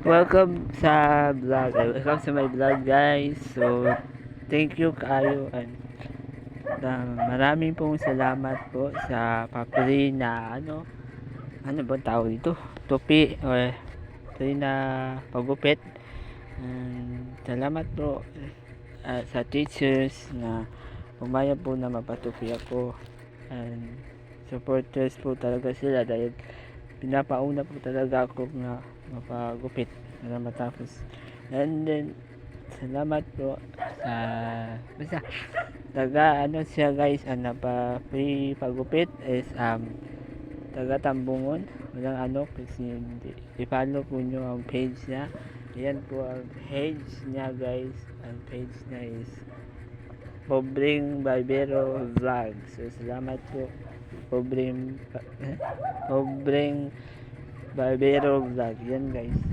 Welcome sa vlog. Welcome sa my vlog, guys. So, thank you kayo and maraming pong salamat po sa papuri na ano ba tawag dito? Tupi o tupi na pagupit. Salamat po sa teachers na umayag po na mapatupi ako. And supporters po talaga sila dahil pinapauna po talaga ako na mapagupit na matapos. And then salamat po sa basta taga siya guys, pa free pagupit is taga Tambungon, walang kasi i-follow po nyo ang page niya. Ayan po ang page niya guys, ang page niya is Pobreng Barbero Vlog. So salamat po Pobreng Barbero Vlog, yan guys.